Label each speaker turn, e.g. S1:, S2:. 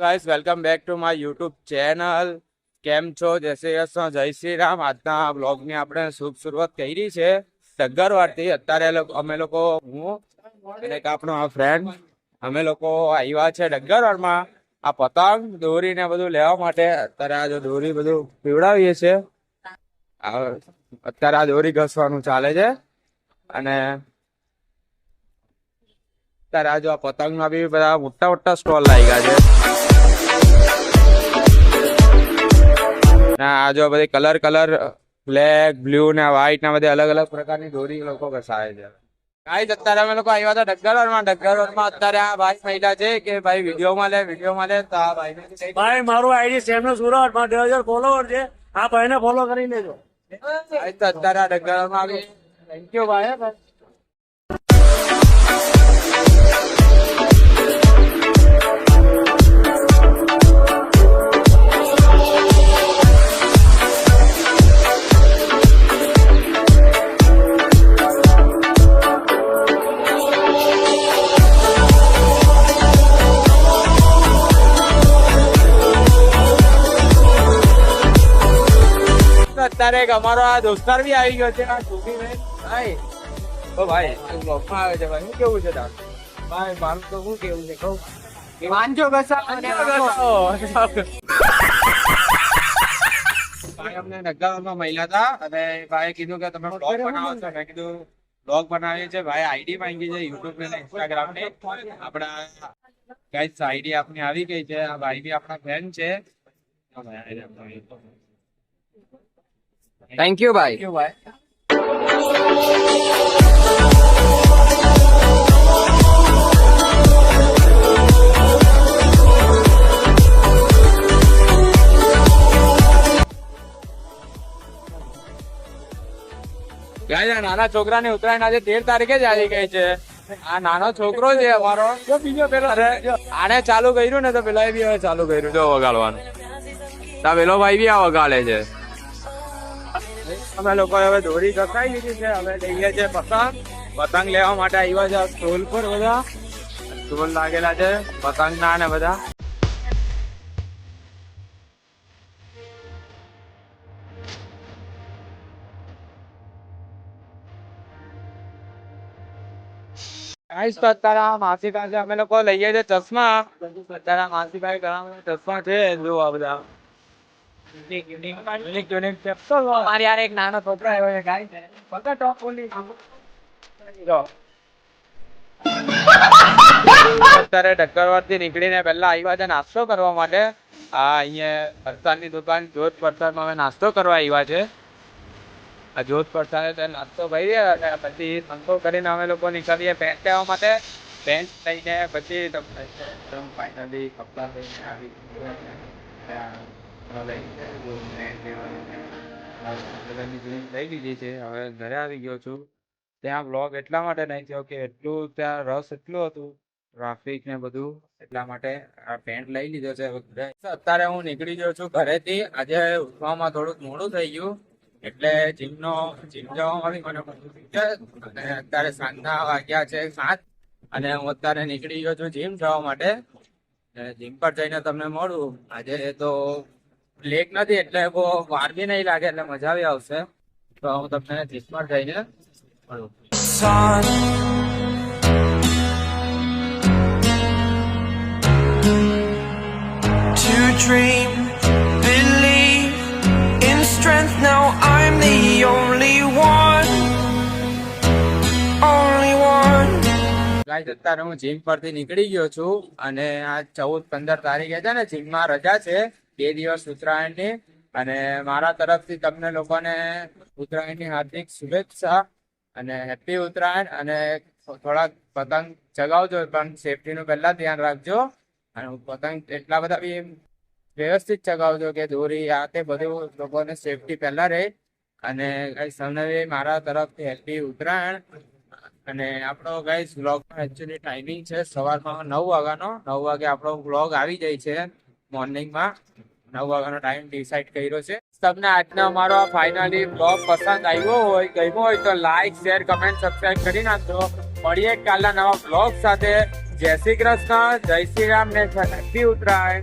S1: Guys welcome back to my YouTube channel. કેમ છો? જય શ્રી કૃષ્ણ, જય શ્રી રામ. આજના બ્લોગની આપણે શુભ શરૂઆત કરી છે ડગ્ગરવાડથી. અત્યારે અમે લોકો હું અને એક આપણો આ ફ્રેન્ડ અમે લોકો આવ્યા છે ડગ્ગરવાડમાં આ પતંગ દોરી ને બધું લેવા માટે. અત્યારે આ જો દોરી બધું પીવડાવીએ છે. અત્યારે આ દોરી ઘસવાનું ચાલે છે અને અત્યારે આ જો આ પતંગમાં બી બધા મોટા મોટા સ્ટોલ લાગી ગયા છે. આ જો બધી કલર બ્લેક, બ્લુ ને વ્હાઈટ ના બધી અલગ અલગ પ્રકારની દોરી લોકો ઘસાય છે. ગાઈસ અત્યારે અમે લોકો આવ્યા હતા ડગ્ગરવાડમાં. અત્યારે આ ભાઈ મહિલા છે કે ભાઈ વિડીયોમાં લે તો આ ભાઈ
S2: મારું આઈડી સેમનો સુરત માં 2000 ફોલોવર છે. આ ભાઈને ફોલો કરી લેજો.
S1: અત્યારે આ ડગ્ગરવાડમાં આવી. થેન્ક યુ ભાઈ. અત્યારે એક અમારો આ દોસ્તાર બી આવી ગયો છે ભાઈ. તો ભાઈ બ્લોગમાં આવે છે ભાઈ. શું કેવું છે તાર? ભાઈ મારું તો શું કેવું છે કહું? વાંચો ભાઈ અમને ડગ્ગરવાડમાં મળ્યા હતા અને ભાઈ કીધું કે તમે બ્લોગ બનાવો છો. મેં કીધું બ્લોગ બનાવીએ છે. ભાઈ આઈડી માંગી છે યુટ્યુબ ને ઇન્સ્ટાગ્રામ ની. આપણા ગાઈસ આઈડી આપની આવી ગઈ છે. આ ભાઈ બી આપણા ફ્રેન્ડ છે.
S3: થેન્ક યુ ભાઈ.
S1: નાના છોકરાની ઉત્તરાયણ આજે 13 તારીખે જ આવી ગઈ છે. આ નાનો છોકરો છે અમારો. બીજો પેલો આને ચાલુ કર્યું ને તો પેલા બી હવે ચાલુ કર્યું જો વગાડવાનું. પેલો ભાઈ બી આ વગાડે છે. અમે લોકો હવે દોરી ઘસાઈ લીધી છે. હવે લઈએ છે પતંગ લેવા માટે આવ્યા છે સ્ટોલ પર. બધા સ્ટોલ લાગેલા છે પતંગ ના ને બધા. અત્યારે માસી પાસે અમે લોકો લઈએ છીએ ચશ્મા. અત્યારે માસી પાસે ઘણા બધા ચશ્મા છે. જો આ બધા મારી યાર એક નાનો છોકરો આવ્યો છે ગાય પતા ટોપ બોલી. અત્યારે ડગ્ગરવાડ થી નીકળીને પહેલા આવ્યા છે નાસ્તો કરવા માટે. આ અહીંયા ફરસાણની દુકાન જોત ફરસાણમાં અમે નાસ્તો કરવા આવ્યા છે. આ જોત ફરસાણ નાસ્તો કરીએ અને પછી નાસ્તો કરીને અમે લોકો નીકળીએ પેન્ટ લેવા માટે. પેન્ટ લઈને પછી ફાઇનલી કપડા લઈને આવી લઈ લીધી છે. હવે ઘરે આવી ગયો છું. ત્યાં બ્લોગ એટલા માટે નહીં થયો કે એટલું ત્યાં રસ એટલું હતું ટ્રાફિક ને બધું એટલા માટે આ પેન્ટ લઈ લીધો છે. અત્યારે હું નીકળી ગયો છું ઘરેથી. આજે ઉઠવામાં થોડુંક મોડું થઈ ગયું એટલે જીમ જવામાં બી મને અત્યારે સાંજના વાગ્યા છે 7 અને હું અત્યારે નીકળી ગયો છું જીમ જવા માટે. જીમ પર જઈને તમને મળું. આજે તો લેક નથી એટલે બહુ વાર બી નહીં લાગે એટલે મજા બી આવશે. તો હું તમને જીમ પર જઈને મળું.
S4: To dream, believe in strength. Now I'm the only one.
S1: Guys અત્યારે હું જીમ પરથી નીકળી ગયો છું અને આ 14-15 તારીખે છે ને જીમમાં રજા છે 2 દિવસ ઉત્તરાયણની. અને મારા તરફથી તમને લોકોને ઉત્તરાયણની હાર્દિક શુભેચ્છા અને હેપી ઉત્તરાયણ. અને થોડાક પતંગ ચગાવજો પણ સેફટીનું પહેલા ધ્યાન રાખજો. અને પતંગ એટલા બધા બી વ્યવસ્થિત ચગાવજો કે દોરી આ તે બધું લોકોને સેફટી પહેલા રહે. અને ગાઈસ તમને મારા તરફથી હેપી ઉત્તરાયણ. અને આપણો ગાઈસ વ્લોગનો એકચ્યુઅલી ટાઈમિંગ છે સવારમાં 9 વાગ્યાનો. 9 વાગે આપણો વ્લોગ આવી જાય છે મોર્નિંગમાં. 9 વાગ્યાનો ટાઈમ ડિસાઈડ કર્યો છે. તમને આજનો અમારો ફાઇનલી બ્લોગ પસંદ આવ્યો હોય, ગમ્યો હોય તો લાઈક, શેર, કમેન્ટ, સબસ્ક્રાઈબ કરી નાખજો. મળીએ કાલના નવા બ્લોગ સાથે. જય શ્રી કૃષ્ણ, જય શ્રી રામ ને હેપી ઉત્તરાયણ.